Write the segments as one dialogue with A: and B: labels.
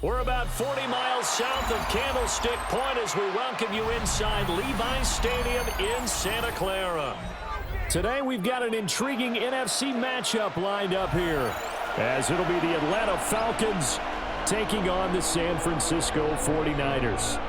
A: We're about 40 miles south of Candlestick Point as we welcome you inside Levi's Stadium in Santa Clara. Today we've got an intriguing NFC matchup lined up here, as it'll be the Atlanta Falcons taking on the San Francisco 49ers.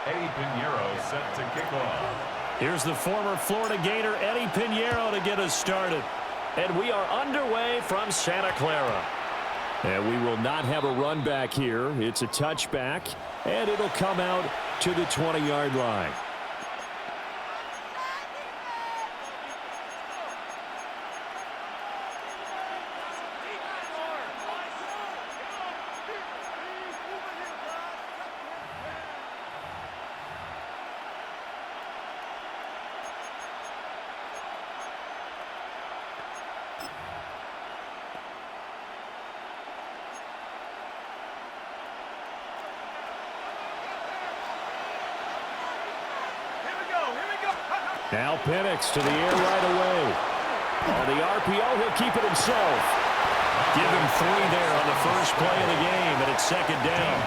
B: Eddie Pinheiro set to kick off.
A: Here's the former Florida Gator Eddie Pinheiro to get us started. And we are underway from Santa Clara. And we will not have a run back here. It's a touchback, and it'll come out to the 20-yard line. Now Penix to the air right away. On the RPO, he'll keep it himself. Give him 3 there on the first play of the game, and it's second down.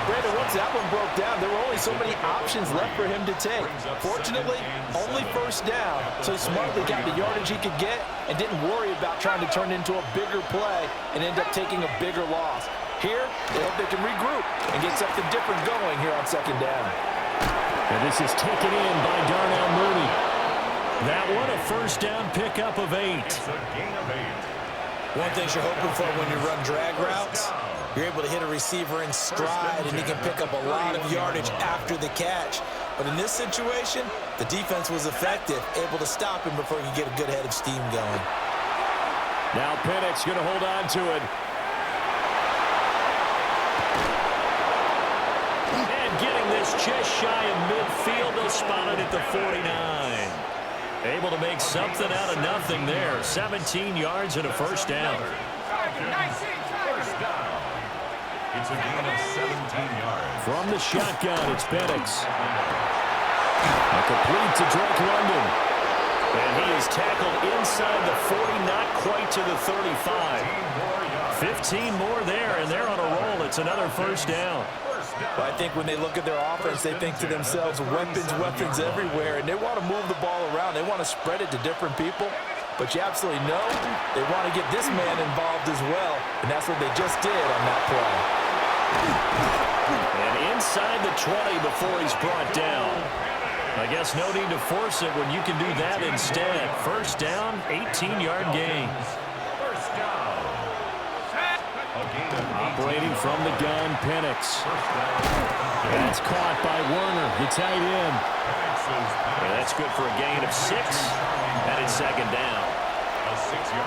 C: Brandon, once that one broke down, there were only so many options left for him to take. Fortunately, only first down, so he smartly got the yardage he could get and didn't worry about trying to turn it into a bigger play and end up taking a bigger loss. Here, they hope they can regroup and get something different going here on second down.
A: And this is taken in by Darnell Mooney. That one, a first down pickup of 8.
B: It's a gain of 8.
D: One thing you're hoping for when you run drag routes, you're able to hit a receiver in stride and he can pick up a lot of yardage after the catch. But in this situation, the defense was effective, able to stop him before he could get a good head of steam going.
A: Now Penix going to hold on to it. Just shy of midfield, they'll spot it at the 49. Able to make something out of nothing there. 17 yards and a first down.
B: First down. It's a gain of 17 yards.
A: From the shotgun, it's Penix. A complete to Drake London. And he is tackled inside the 40, not quite to the 35. 15 more there, and they're on a roll. It's another first down.
C: But I think when they look at their offense, they think to themselves, weapons everywhere, and they want to move the ball around. They want to spread it to different people. But you absolutely know they want to get this man involved as well, and that's what they just did on that play.
A: And inside the 20 before he's brought down. I guess no need to force it when you can do that instead. First down, 18-yard gain.
B: First down.
A: Operating from the gun, Penix. That's caught by Werner, the tight end. And that's good for a gain of 6. And it's second down.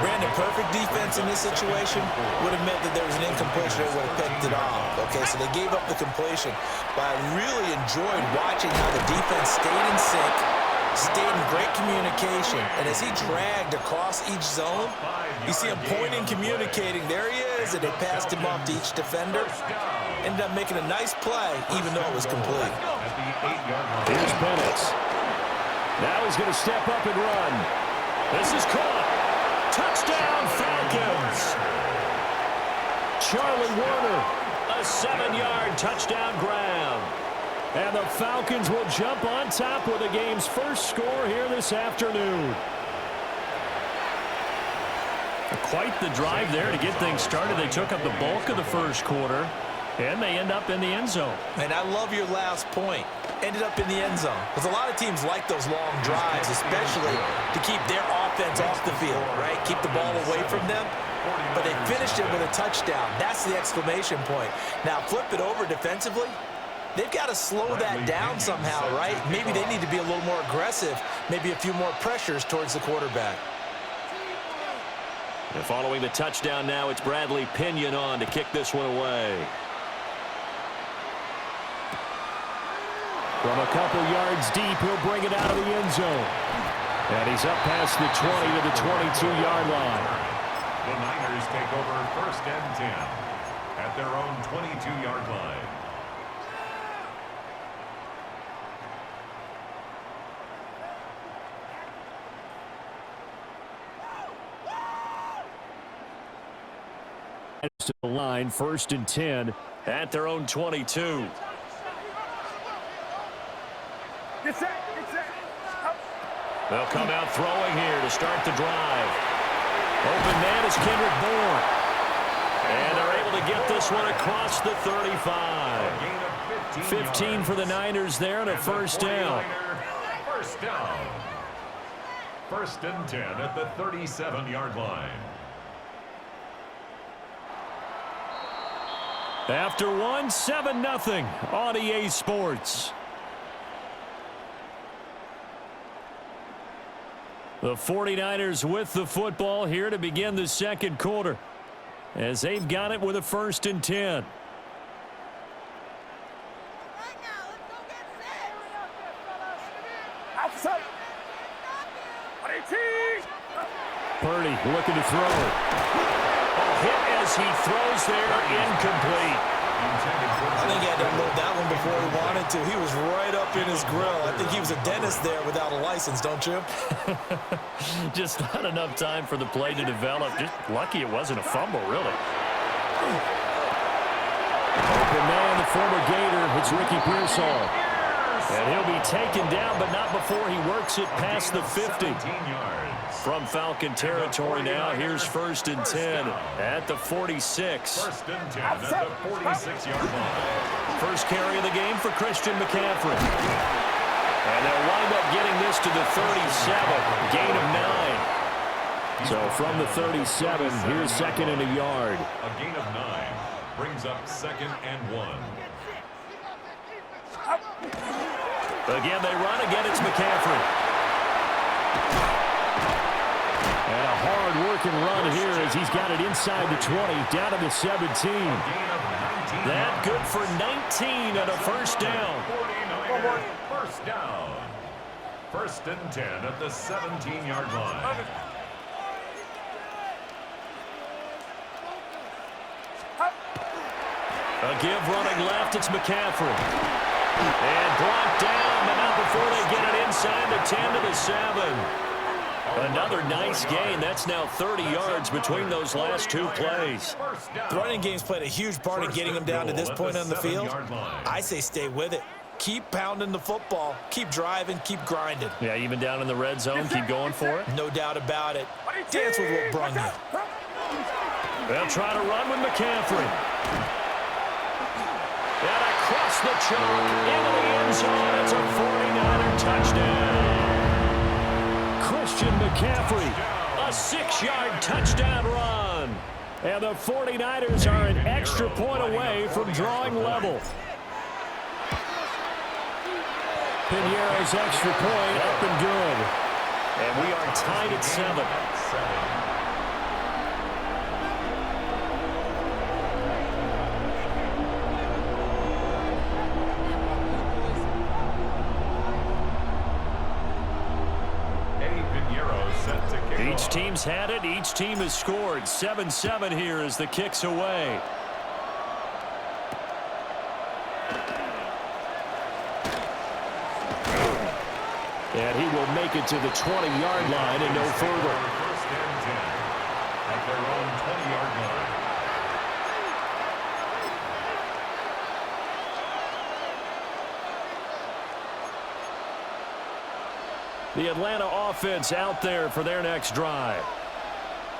D: Brandon, perfect defense in this situation would have meant that there was an incompletion. They would have picked it off. Okay, so they gave up the completion. But I really enjoyed watching how the defense stayed in sync, stayed in great communication. And as he dragged across each zone, you see him pointing, communicating. There he is, and they passed him off to each defender. Ended up making a nice play, even though it was complete.
A: Here's Penix. Now he's going to step up and run. This is caught. Touchdown, Falcons. Charlie Werner, a 7-yard touchdown grab. And the Falcons will jump on top with the game's first score here this afternoon. Quite the drive there to get things started. They took up the bulk of the first quarter, and they end up in the end zone.
C: And I love your last point. Ended up in the end zone. Because a lot of teams like those long drives, especially to keep their offense off the field, right? Keep the ball away from them. But they finished it with a touchdown. That's the exclamation point. Now, flip it over defensively. They've got to slow that down somehow, right? Maybe they need to be a little more aggressive. Maybe a few more pressures towards the quarterback.
A: And following the touchdown now, it's Bradley Pinion on to kick this one away. From a couple yards deep, he'll bring it out of the end zone. And he's up past the 20 to the 22-yard line.
B: The Niners take over first and 10 at their own 22-yard line.
A: to the line, 1st and 10 at their own 22. They'll come out throwing here to start the drive. Open man is Kendrick Bourne. And they're able to get this one across the 35. 15 for the Niners there and a first down.
B: First down. 1st and 10 at the 37-yard line.
A: After one, 7-0 on EA Sports. The 49ers with the football here to begin the second quarter, as they've got it with a 1st and 10. Purdy looking to throw. Hit as he throws there, incomplete.
D: I think he had to unload that one before he wanted to. He was right up in his grill. I think he was a dentist there without a license, don't you?
A: Just not enough time for the play to develop. Just lucky it wasn't a fumble, really. Open man, the former Gator. It's Ricky Pearsall. And he'll be taken down, but not before he works it past the 50. From Falcon territory now, here's 1st and 10 at the 46.
B: 1st and 10 at the 46-yard line.
A: First carry of the game for Christian McCaffrey. And they'll wind up getting this to the 37, gain of 9. So from the 37, here's 2nd and a yard.
B: A gain of 9 brings up 2nd and 1.
A: Again, they run. Again, it's McCaffrey. And a hard-working run here as he's got it inside the 20, down to the 17. That good for 19 and a first down.
B: 49ers, first down. 1st and 10 at the 17-yard line.
A: A give running left, it's McCaffrey. And blocked down, but not before they get it inside the 10 to the 7. Another nice gain. That's now 30 yards between those last two plays.
D: The running game's played a huge part in getting him down to this point on the field. I say stay with it. Keep pounding the football. Keep driving. Keep grinding.
A: Yeah, even down in the red zone, keep going for it.
D: No doubt about it. Dance with what brung you.
A: They'll try to run with McCaffrey. And across the chalk into the end zone. It's a 49er touchdown. Christian McCaffrey, a 6-yard touchdown run. And the 49ers are an extra point away from drawing level. Piñeiro's extra point up and good. And we are tied at 7. Each team's had it. Each team has scored. 7-7 here as the kick's away. And he will make it to the 20-yard line and no further.
B: 1st and 10 at their own 20-yard line.
A: The Atlanta offense out there for their next drive.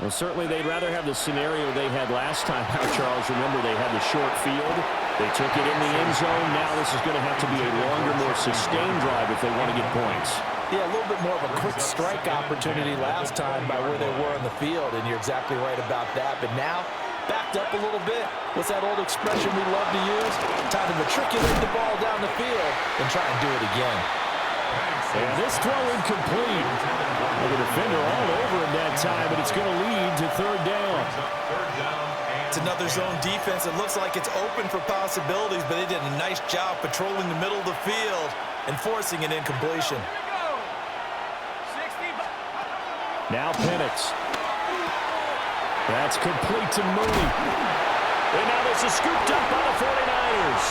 A: Well, certainly they'd rather have the scenario they had last time out, Charles. Remember, they had the short field. They took it in the end zone. Now this is going to have to be a longer, more sustained drive if they want to get points.
D: Yeah, a little bit more of a quick strike opportunity last time by where they were on the field, and you're exactly right about that. But now, backed up a little bit. What's that old expression we love to use? Time to matriculate the ball down the field and try and do it again.
A: And this throw incomplete. The defender all over him that time, but it's going to lead to 3rd down.
D: It's another zone defense. It looks like it's open for possibilities, but they did a nice job patrolling the middle of the field and forcing an incompletion.
A: Now Penix. That's complete to Mooney. And now this is scooped up by the 49ers.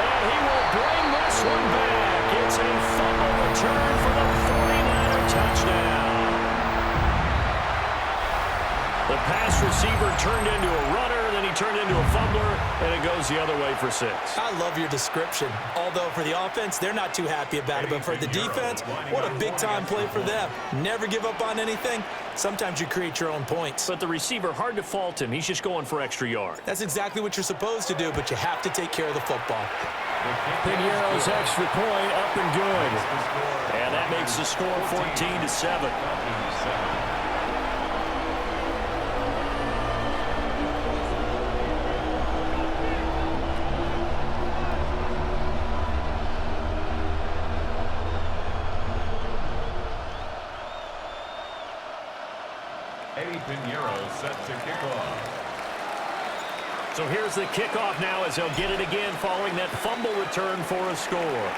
A: And he will bring this one back. It's a fumble return for the 49er touchdown. The pass receiver receiver turned into a runner, then he turned into a fumbler, and it goes the other way for 6.
C: I love your description. Although for the offense, they're not too happy about it. But for the defense, what a big-time play for them. Never give up on anything. Sometimes you create your own points.
A: But the receiver, hard to fault him. He's just going for extra yard.
C: That's exactly what you're supposed to do, but you have to take care of the football.
A: Pinheiro's extra point up and good. And that makes the score 14-7.
B: Eddie Pinheiro set to kick off.
A: So here's the kickoff now as he'll get it again following that fumble return for a score.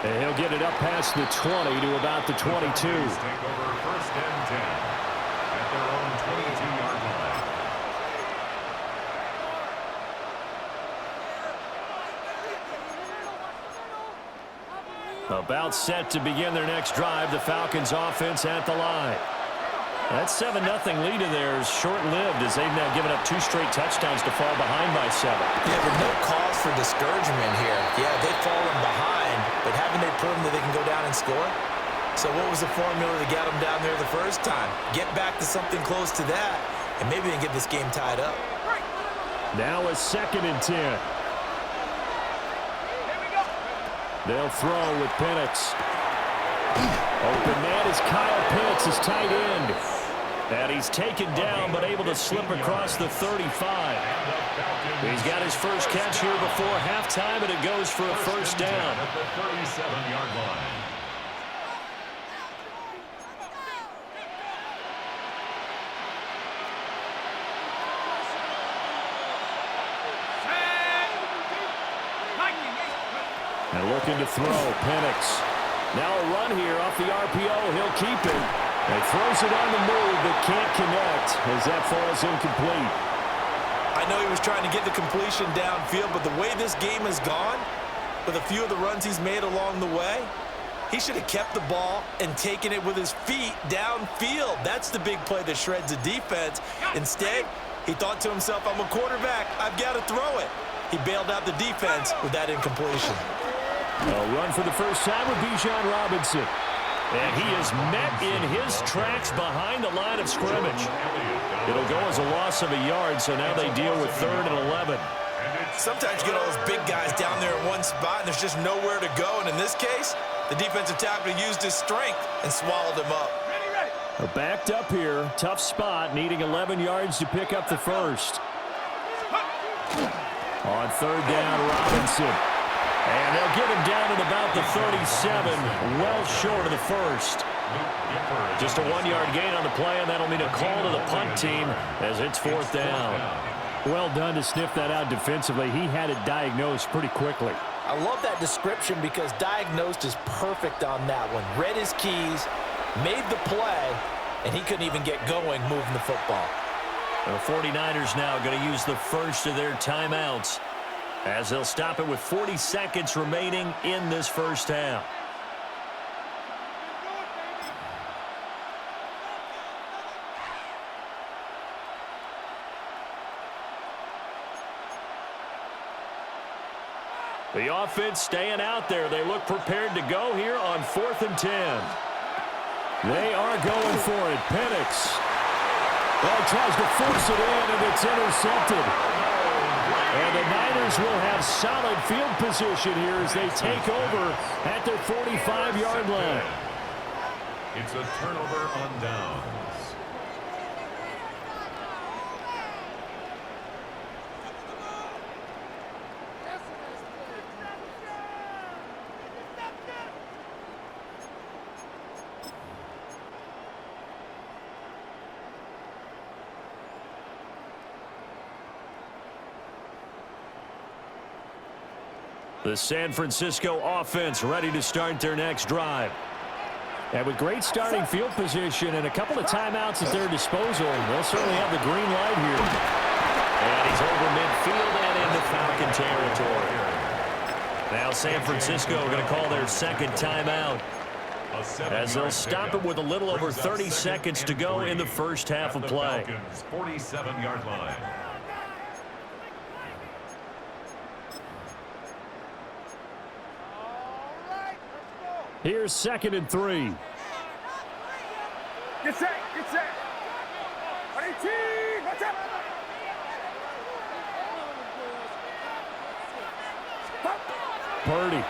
A: And he'll get it up past the 20 to about the 22.
B: Take over 1st and 10 at their own 22-yard line.
A: About set to begin their next drive, the Falcons offense at the line. That 7-0 lead of theirs short-lived as they've now given up 2 straight touchdowns to fall behind by 7.
C: Yeah, but no cause for discouragement here. Yeah, they've fallen behind, but haven't they proven that they can go down and score? So what was the formula to get them down there the first time? Get back to something close to that, and maybe they can get this game tied up.
A: Now a 2nd and 10. They'll throw with Penix. Open man is Kyle Pitts, his tight end. And he's taken down but able to slip across the 35. He's got his first catch here before halftime, and it goes for a first down.
B: At the 37-yard line.
A: And looking to throw, Penix. Now a run here off the RPO. He'll keep it. And throws it on the move, but can't connect as that falls incomplete.
C: I know he was trying to get the completion downfield, but the way this game has gone, with a few of the runs he's made along the way, he should have kept the ball and taken it with his feet downfield. That's the big play that shreds the defense. Instead, he thought to himself, I'm a quarterback. I've got to throw it. He bailed out the defense with that incompletion.
A: A run for the first time with Bijan Robinson. And he is met in his tracks behind the line of scrimmage. It'll go as a loss of a yard, so now they deal with 3rd and 11.
C: Sometimes you get all those big guys down there in one spot, and there's just nowhere to go. And in this case, the defensive tackle used his strength and swallowed him up.
A: They're backed up here. Tough spot, needing 11 yards to pick up the first. On 3rd down, Robinson. And they'll get him down at about the 37, well short of the first. Just a 1-yard gain on the play, and that'll mean a call to the punt team as it's 4th down. Well done to sniff that out defensively. He had it diagnosed pretty quickly.
C: I love that description because diagnosed is perfect on that one. Read his keys, made the play, and he couldn't even get going moving the football.
A: The 49ers now going to use the first of their timeouts as they'll stop it with 40 seconds remaining in this first half. The offense staying out there. They look prepared to go here on 4th and 10. They are going for it. Penix. Well, tries to force it in, and it's intercepted. And the Niners will have solid field position here as they take over at their 45-yard line.
B: It's a turnover on downs.
A: The San Francisco offense ready to start their next drive. And with great starting field position and a couple of timeouts at their disposal, they'll certainly have the green light here. And he's over midfield and into Falcon territory. Now San Francisco are going to call their second timeout. as they'll stop it with a little over 30 seconds to go in the first half of play.
B: 47-yard line.
A: Here's 2nd and 3.
E: Get set, get set. 18, watch out.
A: Purdy.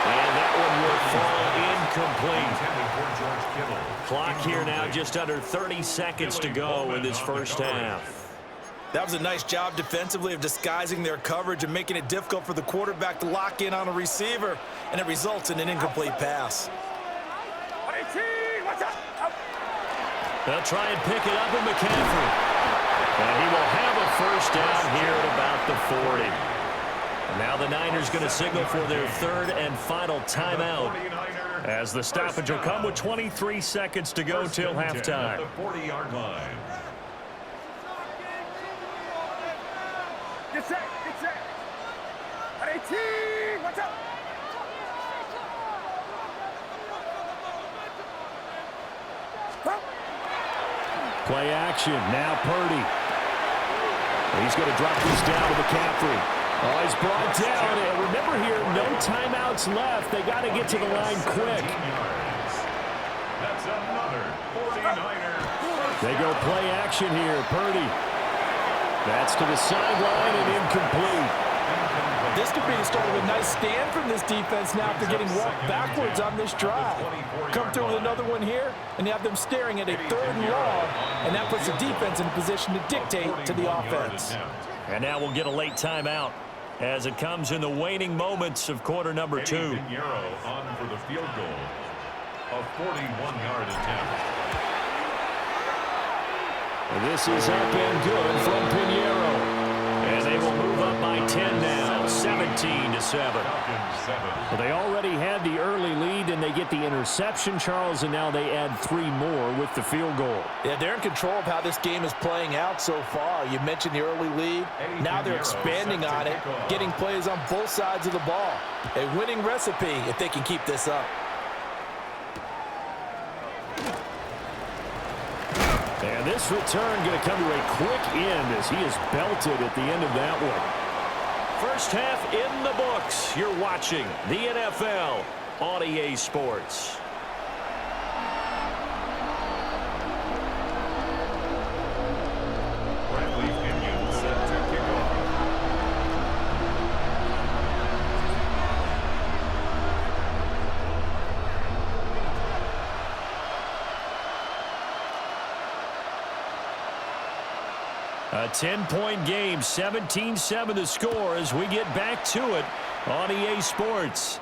A: And that one will fall incomplete. Clock here now just under 30 seconds to go in this first half.
D: That was a nice job defensively of disguising their coverage and making it difficult for the quarterback to lock in on a receiver, and it results in an incomplete pass.
E: 18, watch out.
A: They'll try and pick it up with McCaffrey. And he will have a first down here at about the 40. And now the Niners going to signal for their third and final timeout, as the stoppage will come with 23 seconds to go till halftime.
B: The 40-yard line.
E: Get set, get set. 18, watch out.
A: Play action. Now Purdy. He's going to drop this down to McCaffrey. Oh, he's brought down. And remember here, no timeouts left. They got to get to the line quick.
B: That's another 49er.
A: They go play action here. Purdy. That's to the sideline and incomplete.
F: This could be the start of a nice stand from this defense now after getting walked backwards on this drive. Come through with another one here, and you have them staring at a 3rd and long, and that puts the defense in a position to dictate to the offense.
A: And now we'll get a late timeout as it comes in the waning moments of quarter number 2.
B: Pinheiro on for the field goal. A 41-yard attempt.
A: This is up and good from Pinheiro. And they will move up by 10 now, 17-7. Well, they already had the early lead, and they get the interception, Charles, and now they add 3 more with the field goal.
F: Yeah, they're in control of how this game is playing out so far. You mentioned the early lead. Now they're expanding on it, getting plays on both sides of the ball. A winning recipe if they can keep this up.
A: And this return going to come to a quick end as he is belted at the end of that one. First half in the books. You're watching the NFL on EA Sports.
B: Bradley Pinion set to kick off.
A: A 10-point game, 17-7 the score as we get back to it on EA Sports.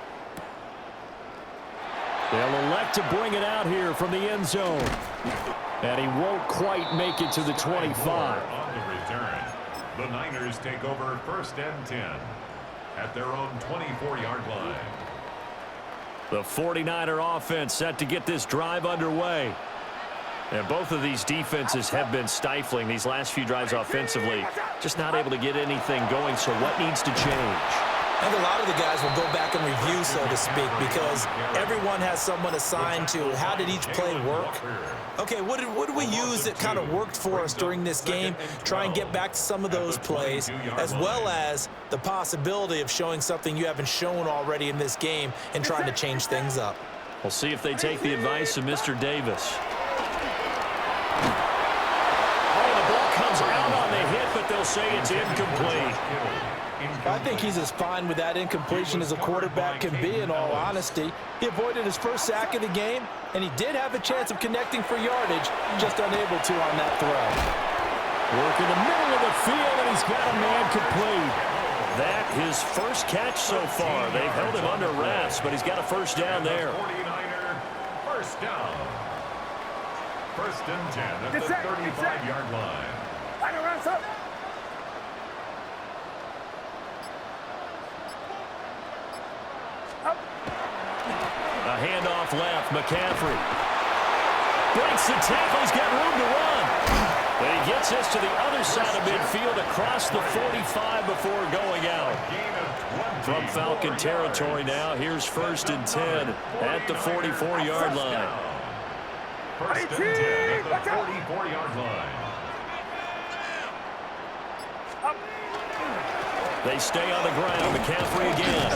A: They'll elect to bring it out here from the end zone. And he won't quite make it to the 25.
B: On the return, the Niners take over 1st and 10 at their own 24-yard line.
A: The 49er offense set to get this drive underway. And both of these defenses have been stifling these last few drives offensively. Just not able to get anything going, so what needs to change?
D: I think a lot of the guys will go back and review, so to speak, because everyone has someone assigned to how did each play work. Okay, what did we use that kind of worked for us during this game? Try and get back to some of those plays, as well as the possibility of showing something you haven't shown already in this game and trying to change things up.
A: We'll see if they take the advice of Mr. Davis. Out on the hit, but they'll say it's incomplete.
F: I think he's as fine with that incompletion as a quarterback can be, in all honesty. He avoided his first sack of the game, and he did have a chance of connecting for yardage, just unable to on that throw.
A: Work in the middle of the field, and he's got a man complete. That his first catch so far. They've held him under wraps, but he's got a first down there.
B: 49er, first down. 1st and 10 at the 35-yard line.
A: A handoff left, McCaffrey. Breaks the tackle, he's got room to run. But he gets this to the other side of midfield across the 45 before going out. From Falcon territory now, here's 1st and 10 at the 44-yard line.
B: 1st and 10 at the 44-yard line.
A: They stay on the ground. McCaffrey again.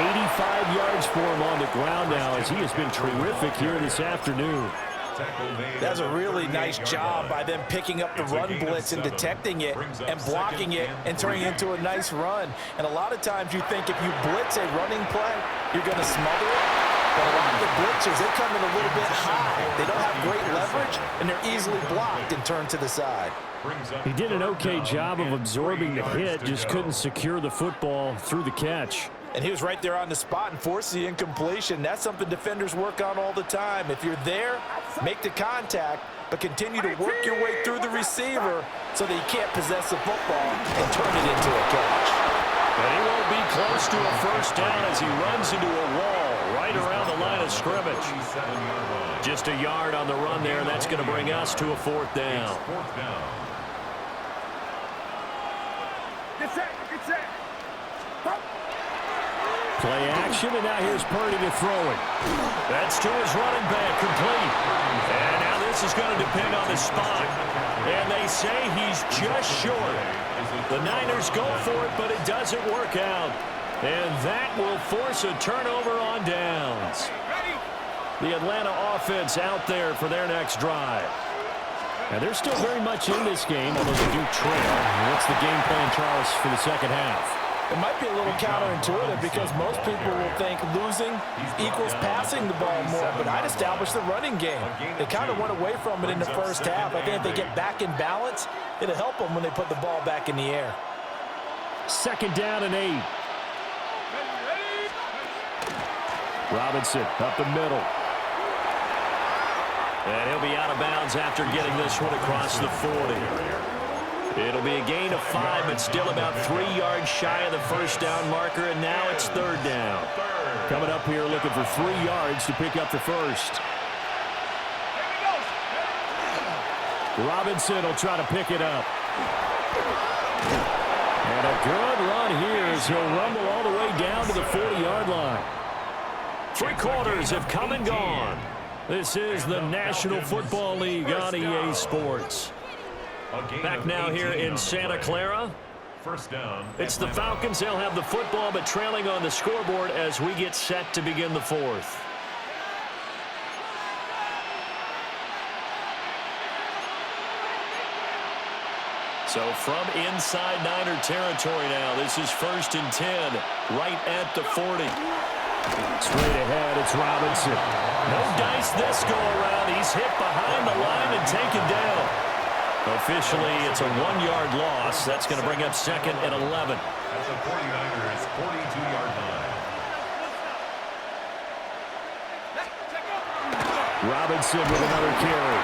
A: 85 yards for him on the ground now as he has been terrific here this afternoon.
D: That's a really nice job by them picking up the run blitz and detecting it and blocking it and turning it into a nice run. And a lot of times you think if you blitz a running play, you're going to smother it. But a lot of the blitzers, they come in a little bit high. They don't have great leverage, and they're easily blocked and turned to the side.
A: He did an okay job of absorbing the hit, just couldn't secure the football through the catch.
D: And he was right there on the spot and forced the incompletion. That's something defenders work on all the time. If you're there, make the contact, but continue to work your way through the receiver so that he can't possess the football and turn it into a catch.
A: And he won't be close to a first down as he runs into a wall right around the line of scrimmage. Just a yard on the run there, and that's going to bring us to a 4th down.
E: Get set. Get set.
A: Play action, and now here's Purdy to throw it. That's to his running back, complete. And now this is going to depend on the spot. And they say he's just short. The Niners go for it, but it doesn't work out. And that will force a turnover on downs. The Atlanta offense out there for their next drive. Now, they're still very much in this game, although they do trail. What's the game plan, Charles, for the second half?
F: It might be a little counterintuitive because most people will think losing equals passing the ball more, but I'd establish the running game. They kind of went away from it in the first half. I think if they get back in balance, it'll help them when they put the ball back in the air.
A: 2nd down and 8. Robinson up the middle. And he'll be out of bounds after getting this one across the 40. It'll be a gain of 5, but still about 3 yards shy of the first down marker, and now it's 3rd down. Coming up here looking for 3 yards to pick up the first. Robinson will try to pick it up. And a good run here as he'll rumble all the way down to the 40-yard line. 3 quarters have come and gone. This is the National Football League on EA Sports. Back now here in Santa Clara.
B: First down.
A: It's the Falcons. They'll have the football, but trailing on the scoreboard as we get set to begin the 4th. So from inside Niner territory now, this is 1st and 10, right at the 40. Straight ahead, it's Robinson. No dice this go around. He's hit behind the line and taken down. Officially, it's a 1-yard loss. That's going to bring up 2nd and 11.
B: At the 49ers' 42-yard line.
A: Robinson with another carry.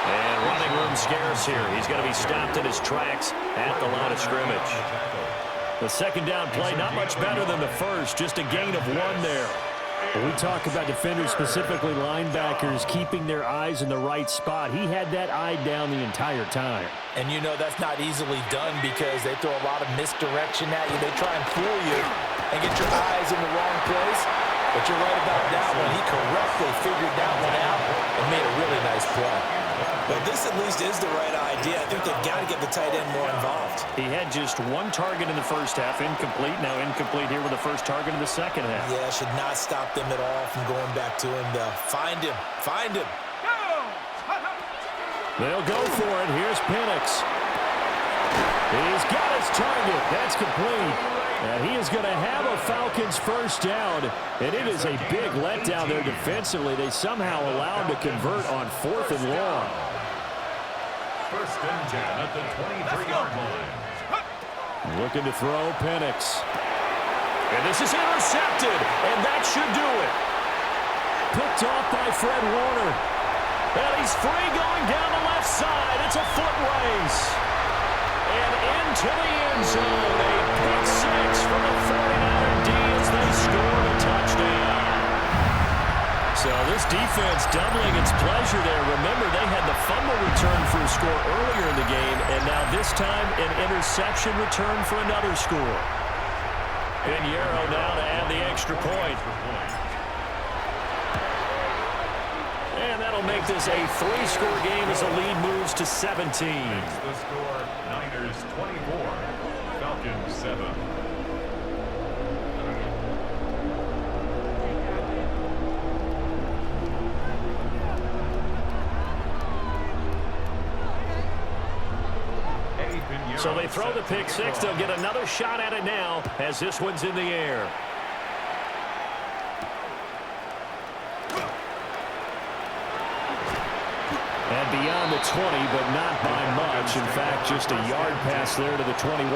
A: And running room scarce here. He's going to be stopped in his tracks at the line of scrimmage. The 2nd down play, not much better than the first. Just a gain of 1 there. When we talk about defenders, specifically linebackers, keeping their eyes in the right spot, he had that eye down the entire time.
D: And you know that's not easily done because they throw a lot of misdirection at you. They try and fool you and get your eyes in the wrong place. But you're right about that one. He correctly figured that one out and made a really nice play. But this at least is the right idea. I think they've got to get the tight end more involved.
A: He had just 1 target in the first half, incomplete. Now incomplete here with the first target in the second half.
D: Yeah, should not stop them at all from going back to him, though. Find him. Find him.
A: They'll go for it. Here's Penix. He's got his target. That's complete. And he is going to have a Falcons first down. And it is a big letdown there defensively. They somehow allow him to convert on 4th and long.
B: 1st and 10 at the 23-yard line.
A: Looking to throw, Penix. And this is intercepted. And that should do it. Picked off by Fred Warner. And he's free going down the left side. It's a foot race. And into the end zone. A pick 6 from the 49er D as they score a touchdown. So this defense doubling its pleasure there. Remember, they had the fumble return for a score earlier in the game, and now this time an interception return for another score. Pinheiro now to add the extra point. And that'll make this a 3-score game as the lead moves to 17.
B: The score, Niners 24, Falcons 7.
A: So they throw the pick six. They'll get another shot at it now as this one's in the air. And beyond the 20, but not by much. In fact, just a yard pass there to the 21.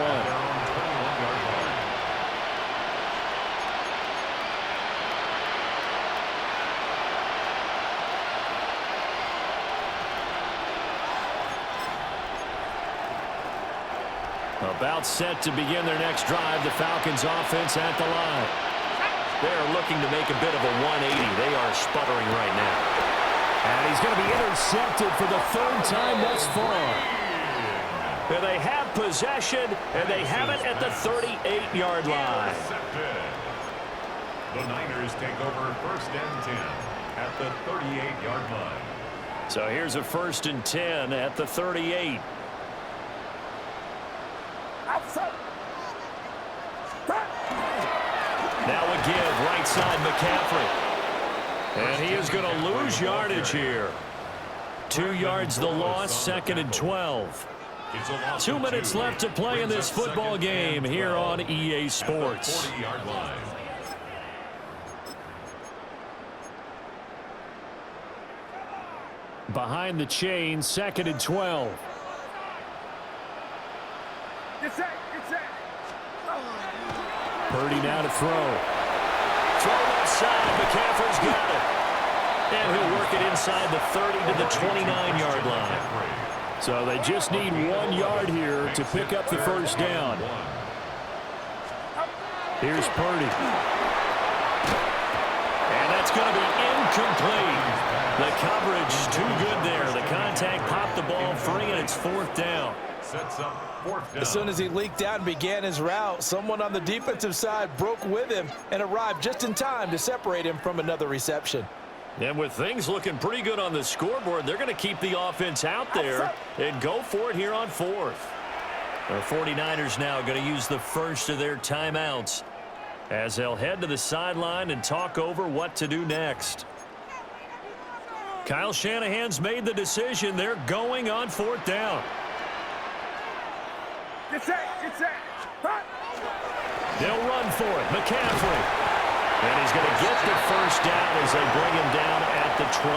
A: About set to begin their next drive. The Falcons offense at the line. They're looking to make a bit of a 180. They are sputtering right now. And he's going to be intercepted for the 3rd time thus far. And they have possession, and they have it at the 38-yard line.
B: The Niners take over 1st and 10 at the 38-yard line.
A: So here's a 1st and 10 at the 38. Now a give, right side McCaffrey. And he is going to lose yardage here. 2 yards the loss, 2nd and 12. 2 minutes left to play in this football game here on EA Sports. Behind the chain, 2nd and 12. Purdy now to throw. Throw left side. McCaffrey's got it. And he'll work it inside the 30 to the 29-yard line. So they just need 1 yard here to pick up the 1st down. Here's Purdy. And that's going to be incomplete. The coverage too good there. The contact popped the ball free, and it's 4th down.
B: Sets up 4th down.
D: As soon as he leaked out and began his route, someone on the defensive side broke with him and arrived just in time to separate him from another reception.
A: And with things looking pretty good on the scoreboard, they're going to keep the offense out there and go for it here on 4th. The 49ers now going to use the first of their timeouts as they'll head to the sideline and talk over what to do next. Kyle Shanahan's made the decision. They're going on 4th down. They'll run for it. McCaffrey. And he's going to get the 1st down as they bring him down at the 23.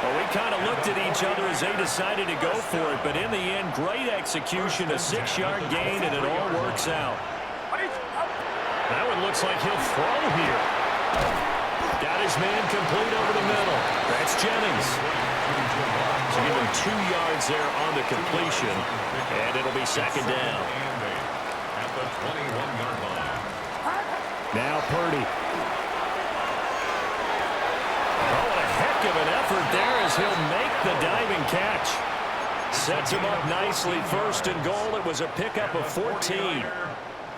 A: Well, we kind of looked at each other as they decided to go for it, but in the end, great execution, a 6-yard gain, and it all works out. That one looks like he'll throw here. Got his man complete over the middle. That's Jennings. So give him 2 yards there on the completion, and it'll be 2nd down.
B: At the 21-yard line.
A: Now Purdy. Oh, what a heck of an effort there as he'll make the diving catch. Sets him up nicely. 1st and goal. It was a pickup of 14.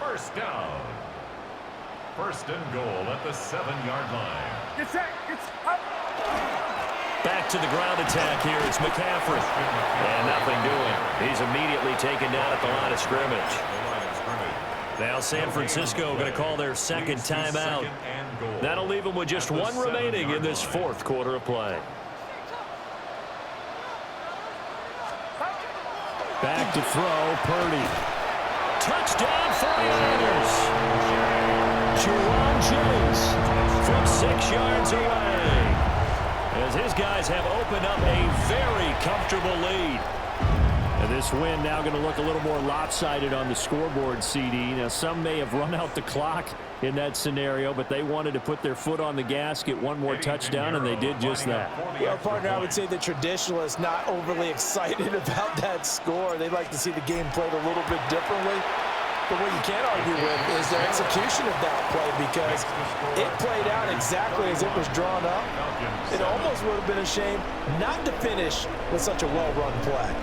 B: 1st down. 1st and goal at the 7-yard line.
A: Back to the ground attack here. It's McCaffrey. And nothing doing. He's immediately taken down at the line of scrimmage. Now San Francisco going to call their 2nd timeout. That'll leave them with just 1 remaining in this 4th quarter of play. Back to throw, Purdy. Touchdown 49ers. Juwan Jennings from 6 yards away. As his guys have opened up a very comfortable lead. And this win now going to look a little more lopsided on the scoreboard, CD. Now, some may have run out the clock in that scenario, but they wanted to put their foot on the gas, get 1 more touchdown, and they did just that.
D: Well, partner, I would say the traditionalists not overly excited about that score. They'd like to see the game played a little bit differently.
F: the one you can't argue with is their execution of that play, because it played out exactly as it was drawn up. It almost would have been a shame not to finish with such a well-run play.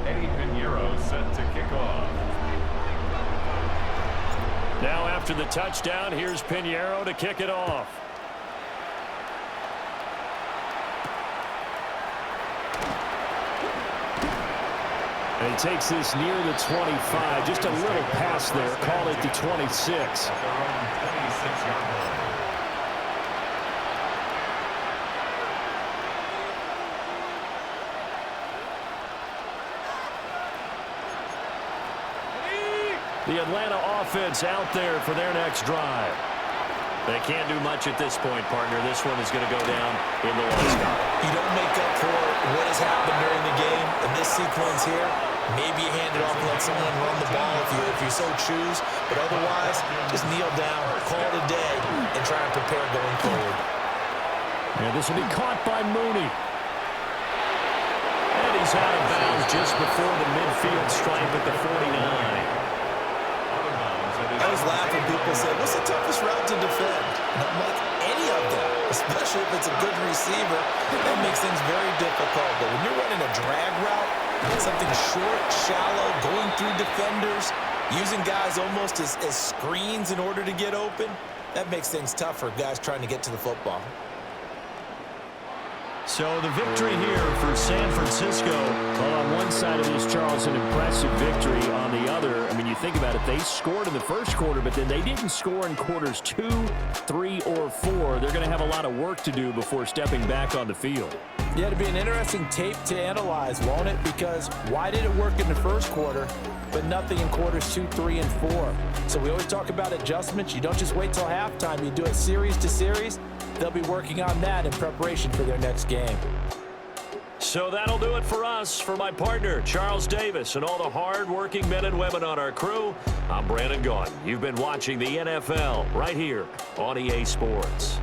B: Eddie Pinheiro set to kick off.
A: Now after the touchdown, here's Pinheiro to kick it off. And he takes this near the 25. Just a little pass there. Call it the 26.
B: At their own 26-yard line.
A: The Atlanta offense out there for their next drive. They can't do much at this point, partner. This one is going to go down in the loss column.
C: You don't make up for what has happened during the game in this sequence here. Maybe you hand it off and let someone run the ball if you so choose. But otherwise, just kneel down, call it a day, and try and prepare going forward.
A: And this will be caught by Mooney. And he's out of bounds just before the midfield stripe at the 49.
C: I was laughing. People said, what's the toughest route to defend? And I'm like, any of them, especially if it's a good receiver. That makes things very difficult. But when you're running a drag route, something short, shallow, going through defenders, using guys almost as screens in order to get open, that makes things tough for guys trying to get to the football.
A: So the victory here for San Francisco. Well, on one side of this, Charles, an impressive victory. On the other, I mean, you think about it, they scored in the first quarter, but then they didn't score in quarters 2, 3, or 4. They're going to have a lot of work to do before stepping back on the field.
F: Yeah, it'll be an interesting tape to analyze, won't it? Because why did it work in the first quarter, but nothing in quarters 2, 3, and 4? So we always talk about adjustments. You don't just wait till halftime. You do it series to series. They'll be working on that in preparation for their next game.
A: So that'll do it for us. For my partner, Charles Davis, and all the hard-working men and women on our crew, I'm Brandon Gaudin. You've been watching the NFL right here on EA Sports.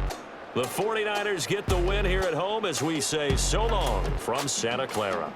A: The 49ers get the win here at home as we say so long from Santa Clara.